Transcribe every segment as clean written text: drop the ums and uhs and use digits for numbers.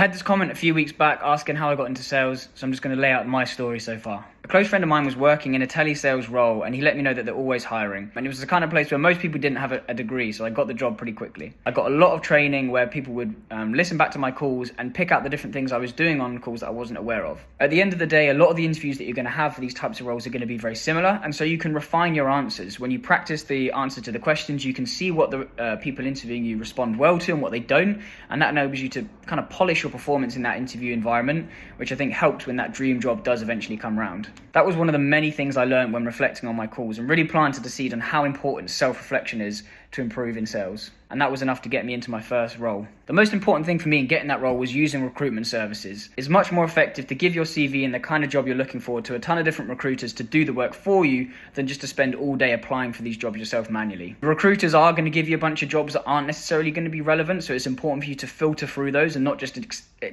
had this comment a few weeks back asking how I got into sales, so I'm just going to lay out my story so far. A close friend of mine was working in a telesales role, and he let me know that they're always hiring. And it was the kind of place where most people didn't have a degree, so I got the job pretty quickly. I got a lot of training where people would listen back to my calls and pick out the different things I was doing on calls that I wasn't aware of. At the end of the day, a lot of the interviews that you're going to have for these types of roles are going to be very similar, and so you can refine your answers. When you practice the answer to the questions, you can see what the people interviewing you respond well to and what they don't, and that enables you to kind of polish your performance in that interview environment, which I think helps when that dream job does eventually come round. That was one of the many things I learned when reflecting on my calls and really planted the seed on how important self-reflection is to improve in sales. And that was enough to get me into my first role. The most important thing for me in getting that role was using recruitment services. It's much more effective to give your CV and the kind of job you're looking for to a ton of different recruiters to do the work for you than just to spend all day applying for these jobs yourself manually. The recruiters are going to give you a bunch of jobs that aren't necessarily going to be relevant, so it's important for you to filter through those and not just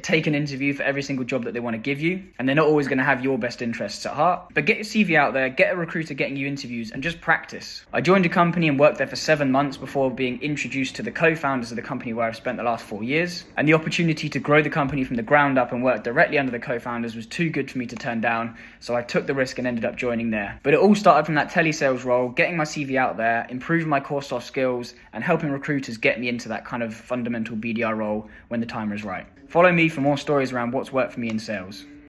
take an interview for every single job that they want to give you. And they're not always going to have your best interests at heart. But get your CV out there, get a recruiter getting you interviews, and just practice. I joined a company and worked there for 7 months before being introduced to the co-founders of the company where I've spent the last 4 years. And the opportunity to grow the company from the ground up and work directly under the co-founders was too good for me to turn down, so I took the risk and ended up joining there. But it all started from that telesales role, getting my CV out there, improving my core soft skills, and helping recruiters get me into that kind of fundamental BDR role when the time is right. Follow me for more stories around what's worked for me in sales.